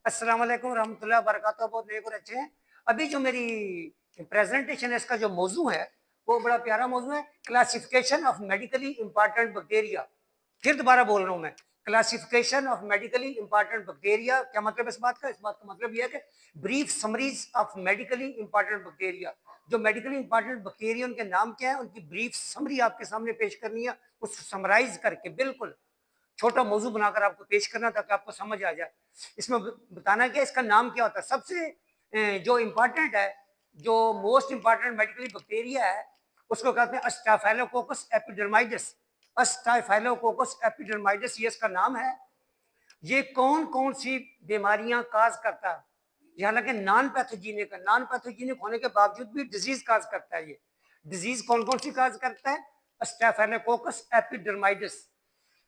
अस्सलाम वालेकुम रहमतुल्लाहि व बरकातहू। बहुत नेक और अच्छे हैं। अभी जो मेरी प्रेजेंटेशन है, इसका जो मौजू है वो बड़ा प्यारा मौजू है, classification of medically important bacteria. फिर दोबारा बोल रहा हूँ मैं, classification of medically important bacteria. क्या मतलब है इस बात का? इस बात का मतलब यह है कि brief summaries of medically important bacteria. जो मेडिकली इंपॉर्टेंट बैक्टीरिया उनके नाम क्या है, उनकी ब्रीफ समरी आपके सामने पेश करनी है, उसको समराइज करके बिल्कुल छोटा मौजू बनाकर आपको पेश करना ताकि आपको समझ आ जाए। इसमें बताना क्या, इसका नाम क्या होता है। सबसे जो इम्पोर्टेंट है, जो मोस्ट इम्पोर्टेंट मेडिकली बैक्टीरिया है, उसको कहते हैं स्टाफाइलोकोकस एपिडर्माइडस। स्टाफाइलोकोकस एपिडर्माइडस ये इसका नाम है। ये कौन कौन सी बीमारियां काज करता है? ये हालांकि नॉन पैथोजेनिक होने के बावजूद भी डिजीज काज करता है। ये डिजीज कौन कौन सी काज करता है? स्टाफाइलोकोकस एपिडर्माइडस।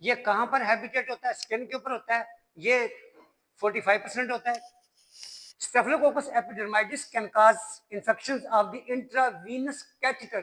ये कहां पर हैबिटेट होता है? स्किन के ऊपर होता है। ये 45% होता है। Staphylococcus epidermidis can cause infections of the intravenous catheter.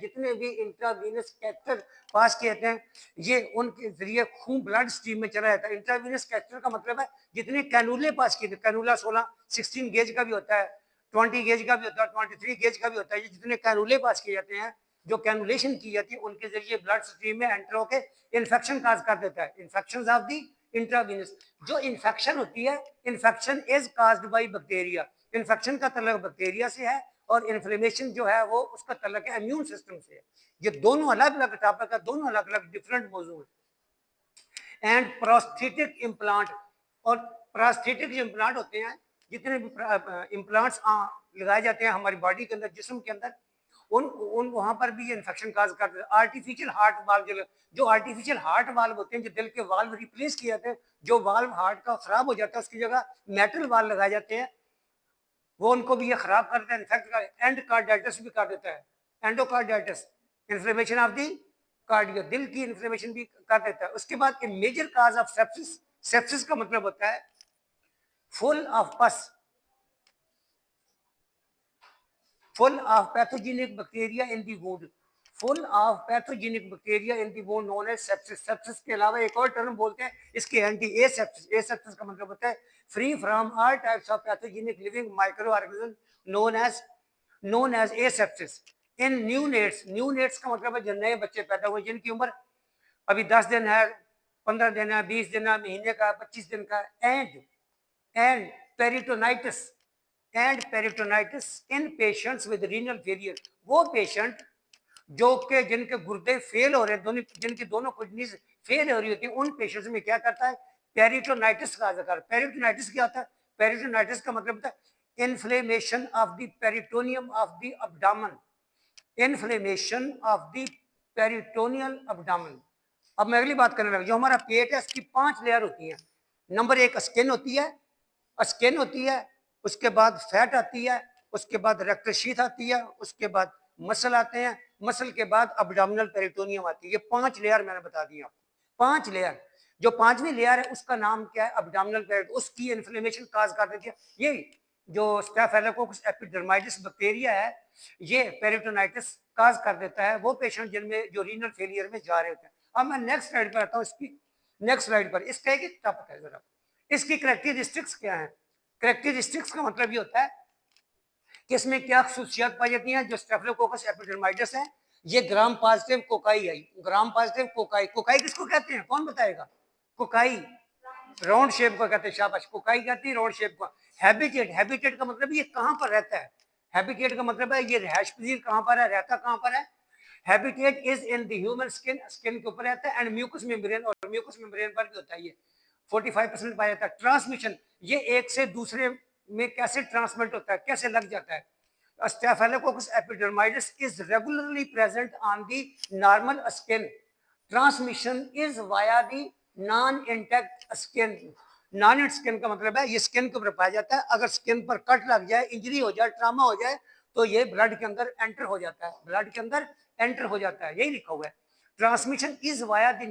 जितने भी इंट्रावीनस कैथेटर पास किए जाते हैं, ये उनके जरिए खून ब्लड स्ट्रीम में चला जाता है। इंट्रावीनस कैथेटर का मतलब है जितने कैनुले पास किए थे, कैनुला 16 गेज का भी होता है, 20 गेज का भी होता है, 23 गेज का भी होता है। ये जितने कैनुले पास किए जाते हैं, जो कैनुलेशन की जाती है, उनके जरिए ब्लड स्ट्रीम में एंटर होकर इन्फेक्शन काज कर देता है। Infection of the intravenous. जो इन्फेक्शन होती है, infection is caused by bacteria. Infection का तल्लक बैक्टीरिया से है और इन्फ्लेमेशन जो है वो उसका तल्लक है इम्यून सिस्टम से है। ये दोनों अलग अलग टॉपिक है, दोनों अलग अलग डिफरेंट मौजू है। एंड प्रोस्थेटिक इम्प्लांट, और प्रोस्थेटिक जो इम्प्लांट होते हैं, जितने भी इम्प्लांट्स लगाए जाते हैं हमारी बॉडी के अंदर, जिस्म के अंदर, उन वहां पर भी ये इन्फेक्शन काज करते हैं। आर्टिफिशियल हार्ट वाल्व, जो आर्टिफिशियल हार्ट वाल्व होते हैं, जो दिल के वाल्व रिप्लेस किए जाते हैं, जो वाल्व हार्ट का खराब हो जाता है उसकी जगह मेटल वाल्व लगाए जाते हैं, वो उनको भी ये खराब करता है, इन्फेक्ट कर, एंडोकार्डाइटिस भी कर देता है। Endocarditis inflammation of the cardio, दिल की इन्फ्लेमेशन भी कर देता है। उसके बाद a major cause of sepsis. Sepsis का मतलब होता है full of pus, full of pathogenic bacteria in the wound, full of pathogenic bacteria in the wound known as sepsis। sepsis के अलावा एक और टर्म बोलते हैं इसके, एंटी एसेप्सिस। एसेप्सिस का मतलब होता है free from all types of pathogenic living micro organism known as asepsis in neonates। neonates का मतलब है जो नए बच्चे पैदा हुए, जिनकी उम्र अभी 10 दिन है, 15 दिन है, 20 दिन है, महीने का, 25 दिन का। And peritonitis in patients with renal failure. वो पेशेंट जो के जिनके गुर्दे फेल हो रहे हैं, जिनकी दोनों किडनीज फेल हो रही होती है, उन पेशेंट्स में क्या करता है? पेरिटोनाइटिस का जिक्र। पेरिटोनाइटिस क्या होता है? पेरिटोनाइटिस का मतलब होता है inflammation of the peritoneum of the abdomen. Inflammation of the peritoneal abdomen. अब मैं अगली बात करने लगा। जो हमारा पेट है, इसकी 5 लेयर होती हैं। नंबर 1 स्किन होती है, उसके बाद फैट आती है, उसके बाद रक्तशीथ आती है, उसके बाद मसल आते हैं, मसल के बाद अब्डोमिनल पेरिटोनियम आती है। ये 5 लेयर मैंने बता दी आपको। 5 लेयर। जो 5वीं लेयर है उसका नाम क्या है? Abdominal peritoneum. उसकी इन्फ्लेमेशन काज कर देती है ये जो स्टेफिलोकोकस एपिडर्माइटिस बैक्टीरिया है, ये पेरिटोनाइटिस काज कर देता है वो पेशेंट जिनमें जो रीनल फेलियर में जा रहे होते हैं। अब मैं नेक्स्ट स्लाइड पर आता हूँ। इसकी नेक्स्ट स्लाइड पर इसका एक टॉपिक है जरा, इसकी करेक्टरिस्टिक्स क्या है? करेक्टरिस्टिक्स का मतलब ये होता है कि इसमें क्या खसूसियात पाई जाती हैं। जो स्टेफिलोकोकस एपिडर्माइटिस है, ये ग्राम पॉजिटिव कोकाई है। ग्राम पॉजिटिव कोकाई, कोकाई किसको कहते हैं? कौन बताएगा? कोकाई राउंड शेप को कहते हैं। शाबाश, कोकाई कहती है राउंड शेप को। हैबिटेट का मतलब ये कहां पर रहता है? हैबिटेट का मतलब है ये रहायश पजीर कहां पर है, रहता कहां पर है। Habitat is in the human skin, skin के ऊपर रहता है, एंड म्यूकस मेम्ब्रेन, और म्यूकस मेम्ब्रेन पर भी होता है। ये 45% पाया जाता है। ट्रांसमिशन, ये एक से दूसरे में कैसे ट्रांसमिट होता है, कैसे लग जाता है। Staphylococcus epidermidis is regularly present on the normal skin. Transmission is via the non-intact skin. Non skin का मतलब है ये स्किन के ऊपर पाया जाता है। अगर स्किन पर कट लग जाए, इंजरी हो जाए, ट्रामा हो जाए, तो ये ब्लड के अंदर एंटर हो जाता है, ब्लड के अंदर एंटर हो जाता है। यही लिखा हुआ है। Transmission is via the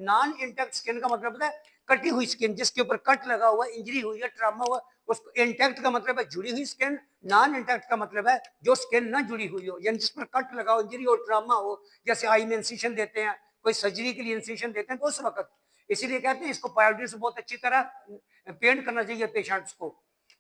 non intact skin का मतलब है कटी हुई स्किन, जिसके ऊपर कट लगा हुआ, इंजरी हुई है, ट्रामा हुआ, उसको। इंटैक्ट का मतलब है जुड़ी हुई स्किन, नॉन इंटैक्ट का मतलब है जो स्किन ना जुड़ी हुई हो, यानी जिस पर कट लगा हो, इंजरी हो, ट्रामा हो। जैसे आई में इंसिशन देते हैं, कोई सर्जरी के लिए इंसिशन देते हैं, तो उस वक्त इसीलिए कहते हैं इसको पायोडीन से बहुत अच्छी तरह पेंट करना चाहिए पेशेंट्स को।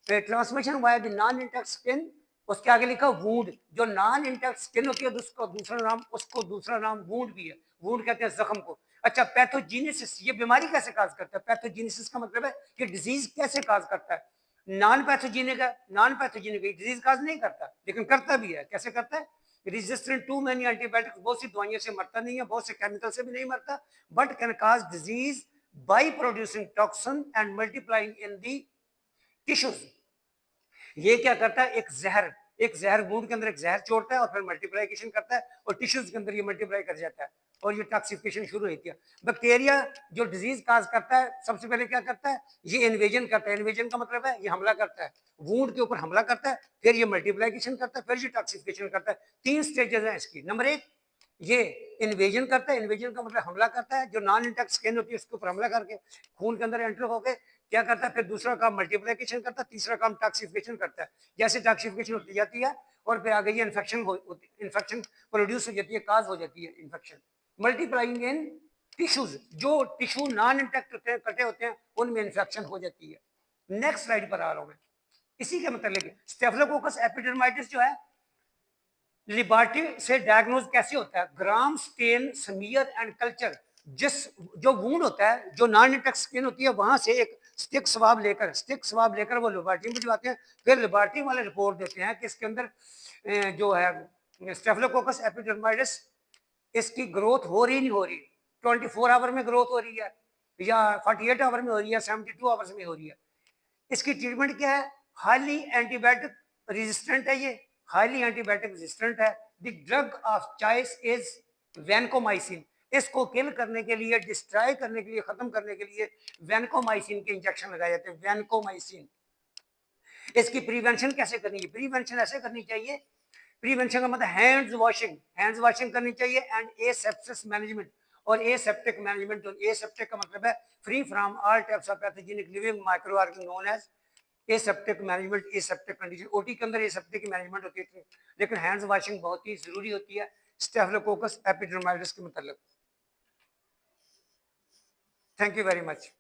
Transmission via the non intact skin, उसके आगे लिखा वूंड, जो नॉन इंटैक्ट स्किन होती है उसको दूसरा नाम वूंड भी है। वूंड कहते हैं जख्म को। अच्छा, पैथोजेनेसिस, ये बीमारी कैसे काज करता है? पैथोजेनेसिस का मतलब है कि डिजीज कैसे काज करता है। नॉन पैथोजेनिक है, नॉन पैथोजेनिक डिजीज काज नहीं करता, लेकिन करता भी है। कैसे करता है? रेजिस्टेंट टू मैनी एंटीबायोटिक्स, बहुत सी दवाइयों से मरता नहीं है, बहुत से केमिकल से भी नहीं मरता, but can cause disease by producing toxin and multiplying in the tissues. ये क्या करता है? एक जहर वुंड के अंदर एक जहर छोड़ता है और फिर मल्टीप्लाइकेशन करता है और टिश्यूज के अंदर ये मल्टीप्लाई कर जाता है और ये टॉक्सिफिकेशन शुरू होती है। बैक्टीरिया जो डिजीज काज करता है, सबसे पहले क्या करता है? ये इन्वेजन करता है। इन्वेजन का मतलब है ये हमला करता है, वुंड के ऊपर हमला करता है, फिर ये मल्टीप्लाइकेशन करता है, फिर ये टॉक्सिफिकेशन करता है। 3 स्टेजेस हैं इसकी। नंबर 1, ये इन्वेजन करता है। इन्वेजन का मतलब हमला करता है, जो नॉन इंटैक्ट स्किन होती है उसके ऊपर हमला करके खून के अंदर एंटर होकर क्या करता है? फिर दूसरा काम मल्टीप्लिकेशन करता है, तीसरा काम टॉक्सिफिकेशन करता है। जैसे टॉक्सिफिकेशन होती जाती है और फिर आगे ये इन्फेक्शन प्रोड्यूस हो जाती है, काज हो जाती है इन्फेक्शन। मल्टीप्लाइंग इन टिश्यूज, जो टिश्यू नॉन इंटैक्ट होते हैं, कटे होते हैं, उनमें इन्फेक्शन हो जाती है। नेक्स्ट स्लाइड पर आ रहा हूं मैं। इसी के मतलब स्टेफिलोकोकस एपिडर्माइटिस जो है, लिबार्टी से डायग्नोज कैसे होता है? ग्राम स्टेन स्मीयर एंड कल्चर। जिस जो वूंड होता है, जो नॉन इंटैक्ट स्किन होती है, वहां से एक स्टिक स्वाब लेकर वो लिबार्टी में भिजवाते हैं। फिर लिबार्टी वाले रिपोर्ट देते हैं कि इसके अंदर जो है स्टेफिलोकोकस एपिडर्माइटिस, इसकी ग्रोथ हो रही नहीं हो रही, 24 आवर में ग्रोथ हो रही है या 48 आवर में हो रही है, 72 आवर्स में हो रही है। इसकी ट्रीटमेंट क्या है? हाईली एंटीबायोटिक रेजिस्टेंट है, ये हाईली एंटीबायोटिक रेजिस्टेंट है। The drug of choice is vancomycin. इसको किल करने के लिए, डिस्ट्रॉय करने के लिए, खत्म करने के लिए वैनकोमाइसिन के इंजेक्शन लगाए जाते हैं, वैनकोमाइसिन। इसकी प्रिवेंशन कैसे करनी है? प्रिवेंशन ऐसे करनी चाहिए, प्रिवेंशन का मतलब हैंड्स वॉशिंग करनी चाहिए एंड एसेप्सिस मैनेजमेंट। और एसेप्टिक मैनेजमेंट, एसेप्टिक का मतलब है free from all types of pathogenic living micro organism known as aseptic management. Aseptic condition, OT के अंदर एसेप्टिक मैनेजमेंट होती है, लेकिन हैंड्स वॉशिंग बहुत ही जरूरी होती है स्टेफिलोकोकस एपिडर्माइटिस के मतलब। Thank you very much.